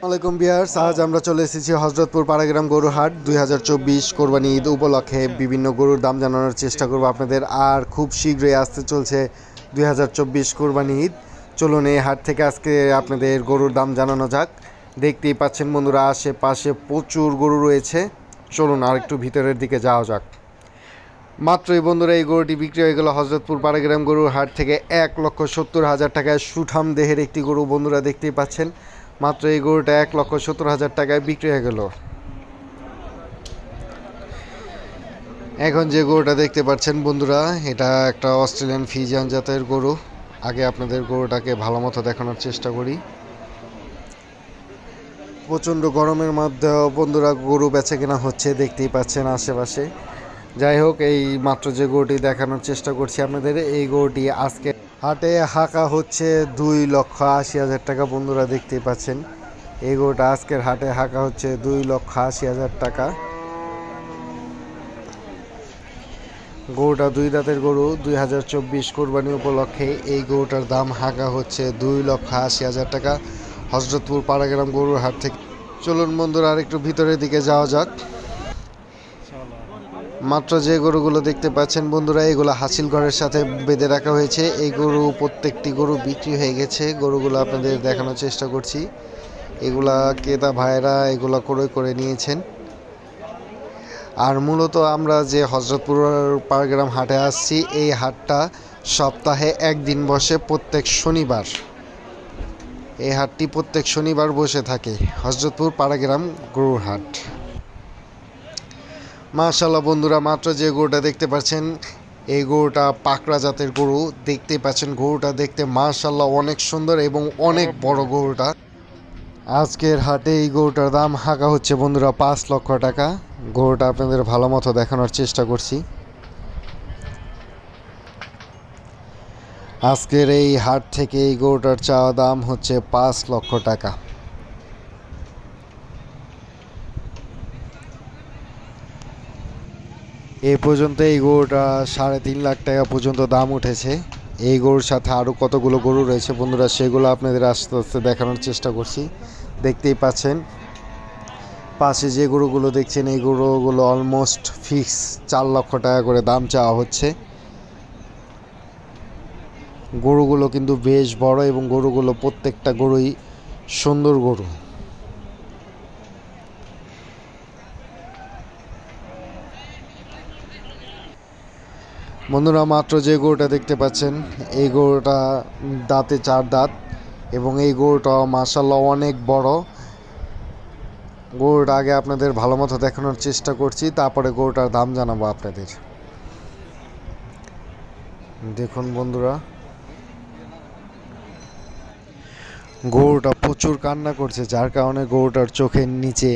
আসসালামাইকুম ভিউয়ার্স, আজ আমরা চলে এসেছি হযরতপুর পাড়াগ্রাম গরুর হাট 2024 কোরবানি ঈদ উপলক্ষে বিভিন্ন গরুর দাম জানানোর চেষ্টা করব আপনাদের। আর খুব শীঘ্রই আসতে চলছে 2024 কোরবানি ঈদ। চলুন এই হাট থেকে আজকে আপনাদের গরুর দাম জানানো যাক। দেখতেই পাচ্ছেন বন্ধুরা, আশেপাশে প্রচুর গরু রয়েছে। চলুন আর একটু ভিতরের দিকে যাওয়া যাক। মাত্রই বন্ধুরা এই গরুটি বিক্রি হয়ে গেল হযরতপুর পাড়াগ্রাম গরুর হাট থেকে 1,70,000 টাকায়। সুঠাম দেহের একটি গরু বন্ধুরা, দেখতেই পাচ্ছেন। মাত্র এই গরুটা 1,70,000 টাকায় বিক্রি হয়ে গেল। এখন যে গরুটা দেখতে পাচ্ছেন বন্ধুরা, এটা একটা অস্ট্রেলিয়ান ফ্রিজিয়ান জাতের গরু। আগে আপনাদের গরুটাকে ভালো মতো দেখানোর চেষ্টা করি। প্রচণ্ড গরমের মধ্যে বন্ধুরা গরু বেচা কেনা হচ্ছে, দেখতেই পাচ্ছেন আশেপাশে। যাই হোক, এই মাত্র যে গরুটি দেখানোর চেষ্টা করছি আপনাদের, এই গরুটি আজকে হাটে হাঁকা হচ্ছে 2,80,000 টাকা। বন্ধুরা দেখতেই পাচ্ছেন, এই গরুটা আজকের হাটে হাঁকা হচ্ছে 2,80,000 টাকা। গরুটা দুই দাঁতের গরু। 2024 কোরবানি উপলক্ষে এই গরুটার দাম হাঁকা হচ্ছে 2,80,000 টাকা হযরতপুর পাড়াগ্রাম গরুর হাট থেকে। চলুন বন্ধুরা আর একটু ভিতরের দিকে যাওয়া যাক। মাত্র যে গরুগুলো দেখতে পাচ্ছেন বন্ধুরা, এগুলো হাসিল ঘরের সাথে বেঁধে রাখা হয়েছে। এই গরু প্রত্যেকটি গরু বিক্রি হয়ে গেছে। গরুগুলো আপনাদের দেখানোর চেষ্টা করছি। এগুলা ক্রেতা ভাইরা এগুলো ক্রয় করে নিয়েছেন। আর মূলত আমরা যে হযরতপুর পাড়াগ্রাম হাটে আসছি, এই হাটটা সপ্তাহে একদিন বসে, প্রত্যেক শনিবার। এই হাটটি প্রত্যেক শনিবার বসে থাকে, হযরতপুর পাড়াগ্রাম গরুর হাট। মাশাআল্লাহ বন্ধুরা, মাত্র যে গরুটা দেখতে পাচ্ছেন, এই গরুটা পাকড়া জাতের গরু। দেখতেই পাচ্ছেন গরুটা দেখতে মাশাআল্লাহ অনেক সুন্দর এবং অনেক বড় গরুটা। আজকের হাটে এই গরুটার দাম হাঁকা হচ্ছে বন্ধুরা 5 লক্ষ টাকা। গরুটা আপনাদের ভালো মতো দেখানোর চেষ্টা করছি। আজকের এই হাট থেকে এই গরুটার চাওয়া দাম হচ্ছে 5 লক্ষ টাকা। এই পর্যন্ত এই গরুটা 3.5 লাখ টাকা পর্যন্ত দাম উঠেছে। এই গরুর সাথে আরও কতগুলো গরু রয়েছে বন্ধুরা, সেগুলো আপনাদের আস্তে আস্তে দেখানোর চেষ্টা করছি। দেখতেই পাচ্ছেন পাশে যে গরুগুলো দেখছেন, এই গরুগুলো অলমোস্ট ফিক্স 4 লক্ষ টাকা করে দাম চাওয়া হচ্ছে। গরুগুলো কিন্তু বেশ বড় এবং গরুগুলো প্রত্যেকটা গরুই সুন্দর গরু। বন্ধুরা মাত্র যে গরুটা দেখতে পাচ্ছেন, এই গরুটা দাঁতে 4 দাঁত এবং এই গরুটা মাশাআল্লাহ অনেক বড়। গরুটা আগে আপনাদের ভালো মতো দেখানোর চেষ্টা করছি, তারপরে গরুটার দাম জানাবো আপনাদের। দেখুন বন্ধুরা, গরুটা প্রচুর কান্না করছে, যার কারণে গরুটার চোখের নিচে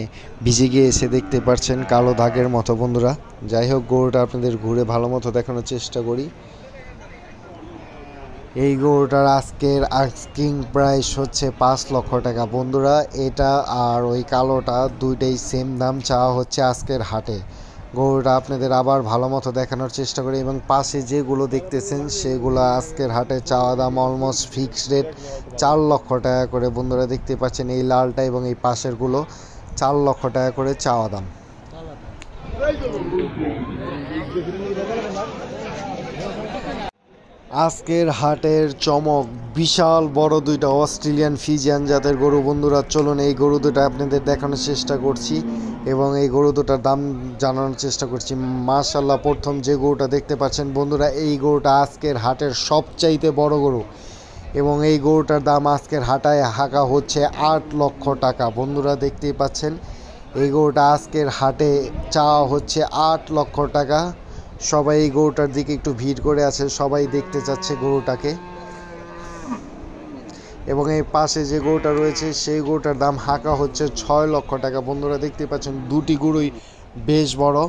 ভিজে গিয়েছে, দেখতে পাচ্ছেন কালো দাগের মতো বন্ধুরা। যাই হোক, গরুটা আপনাদের ঘুরে ভালো মতো দেখানোর চেষ্টা করি। এই গরুটার আজকের আস্কিং প্রাইস হচ্ছে 5 লক্ষ টাকা বন্ধুরা। এটা আর ওই কালোটা দুইটাই সেম দাম চাওয়া হচ্ছে আজকের হাটে। গরুটা আপনাদের আবার ভালো মতো দেখানোর চেষ্টা করি। এবং পাশে যেগুলো দেখতেছেন সেগুলো আজকের হাটে চাওয়া দাম অলমোস্ট ফিক্সড রেট 4 লক্ষ টাকা করে বন্ধুরা। দেখতে পাচ্ছেন এই লালটা এবং এই পাশেরগুলো 4 লক্ষ টাকা করে চাওয়া দাম। আজকের হাটের চমক, বিশাল বড় দুইটা অস্ট্রেলিয়ান ফ্রিজিয়ান জাতের গরু বন্ধুরা। চলুন এই গরু দুটো আপনাদের দেখানোর চেষ্টা করছি এবং এই গরু দুটার দাম জানানোর চেষ্টা করছি। মাশাআল্লাহ, প্রথম যে গরুটা দেখতে পাচ্ছেন বন্ধুরা, এই গরুটা আজকের হাটের সবচাইতে বড় গরু এবং এই গরুটার দাম আজকের হাটায় হাঁকা হচ্ছে 8 লক্ষ টাকা বন্ধুরা। দেখতেই পাচ্ছেন এই গরুটা আজকের হাটে চাওয়া হচ্ছে 8 লক্ষ টাকা। সবাই এই গরুটার দিকে একটু ভিড় করে আছে, সবাই দেখতে চাচ্ছে গরুটাকে। এবং এই পাশে যে গরুটা রয়েছে সেই গরুটার দাম হাঁকা হচ্ছে 6 লক্ষ টাকা বন্ধুরা। দেখতে পাচ্ছেন দুটি গরুই বেশ বড়।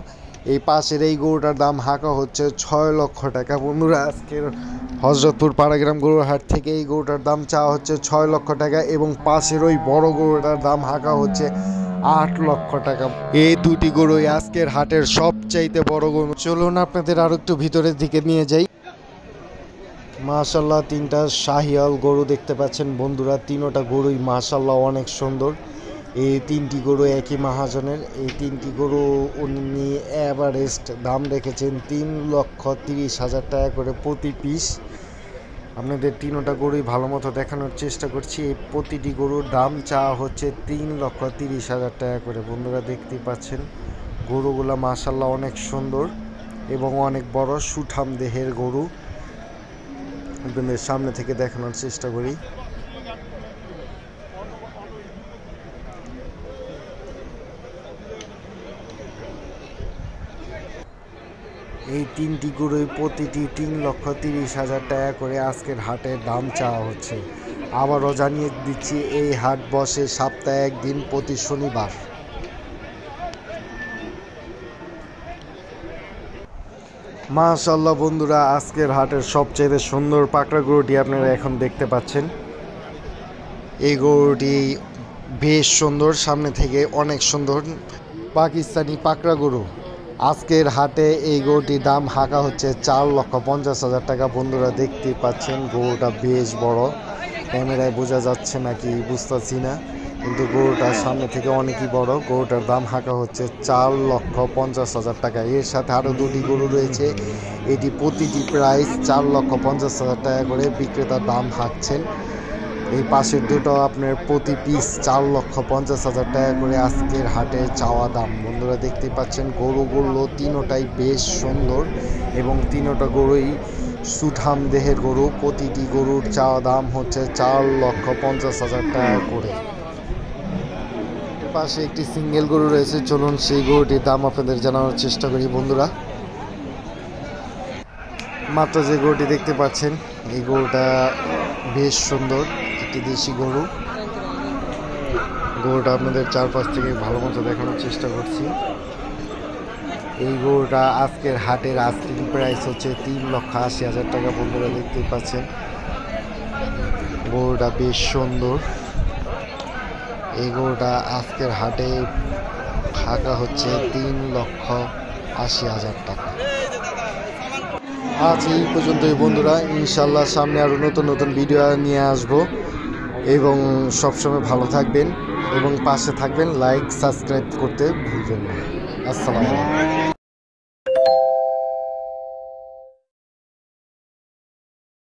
এই পাশের এই গরুটার দাম হাঁকা হচ্ছে 6 লক্ষ টাকা বন্ধুরা। আজকের হযরতপুর পাড়াগ্রাম গরুর হাট থেকে এই গরুটার দাম চাওয়া হচ্ছে 6 লক্ষ টাকা এবং পাশের ওই বড় গরুটার দাম হাঁকা হচ্ছে 8 লক্ষ টাকা। এই দুটি গরুই আজকের হাটের সবচাইতে বড় গরু। চলুন আপনাদের আরো একটু ভিতরের দিকে নিয়ে যাই। মাশাআল্লাহ, 3টা শাহিয়াল গরু দেখতে পাচ্ছেন বন্ধুরা। 3টা গরুই মাশাআল্লাহ অনেক সুন্দর এই তিনটি গরু একই মহাজনের। এই তিনটি গরু উনি এভারেস্ট দাম রেখেছেন 3,30,000 টাকা করে প্রতি পিস। আপনাদের তিনোটা গরুই ভালো মতো দেখানোর চেষ্টা করছি। এই প্রতিটি গরুর দাম চাওয়া হচ্ছে 3,30,000 টাকা করে। বন্ধুরা দেখতে পাচ্ছেন গরুগুলা মাশাআল্লাহ অনেক সুন্দর এবং অনেক বড় সুঠাম দেহের গরু। আপনাদের সামনে থেকে দেখানোর চেষ্টা করি। এই তিনটি গরুই প্রতিটি 3,30,000 টাকা করে আজকের হাটের দাম চাওয়া হচ্ছে। আবারও জানিয়ে দিচ্ছি এই হাট বসে সপ্তাহে একদিন প্রতি শনিবার। মাশাআল্লাহ বন্ধুরা, আজকের হাটের সবচেয়ে সুন্দর পাকড়া গরুটি আপনারা এখন দেখতে পাচ্ছেন। এই গরুটি বেশ সুন্দর, সামনে থেকে অনেক সুন্দর পাকিস্তানি পাকড়া গরু। আজকের হাটে এই গরুটির দাম হাঁকা হচ্ছে 4,50,000 টাকা। বন্ধুরা দেখতেই পাচ্ছেন গরুটা বেশ বড়, ক্যামেরায় বোঝা যাচ্ছে নাকি বুঝতেছি না, কিন্তু গরুটার সামনে থেকে অনেকই বড়। গরুটার দাম হাঁকা হচ্ছে 4,50,000 টাকা। এর সাথে আরও দুটি গরু রয়েছে, এটি প্রতিটি প্রাইস 4,50,000 টাকা করে বিক্রেতার দাম হাঁকছেন। এই পাশের দুটো আপনার প্রতি পিস 4,50,000 টাকা করে আজকের হাটে চাওয়া দাম। বন্ধুরা দেখতে পাচ্ছেন গরুগুলো তিনোটাই বেশ সুন্দর এবং তিনোটা গরুই সুঠাম দেহের গরু। প্রতিটি গরুর চাওয়া দাম হচ্ছে 4,50,000 টাকা করে। পাশে একটি সিঙ্গেল গরু রয়েছে, চলুন সেই গরুটির দাম আপনাদের জানানোর চেষ্টা করি। বন্ধুরা মাত্র যে গরুটি দেখতে পাচ্ছেন এই গরুটা বেশ সুন্দর, একটি দেশি গরু। গরুটা আপনাদের চারপাশ থেকে ভালো মতো দেখানোর চেষ্টা করছি। এই গরুটা আজকের হাটের আস্কিং প্রাইস হচ্ছে 3,80,000 টাকা। বন্ধুরা দেখতেই পাচ্ছেন গরুটা বেশ সুন্দর। এই গরুটা আজকের হাটে হাঁকা হচ্ছে 3,80,000 টাকা। আজ এই পর্যন্তই বন্ধুরা, ইনশাল্লাহ সামনে আরও নতুন নতুন ভিডিও নিয়ে আসবো এবং সবসময় ভালো থাকবেন এবং পাশে থাকবেন। লাইক সাবস্ক্রাইব করতে ভুলবেন না। আসসালামু আলাইকুম।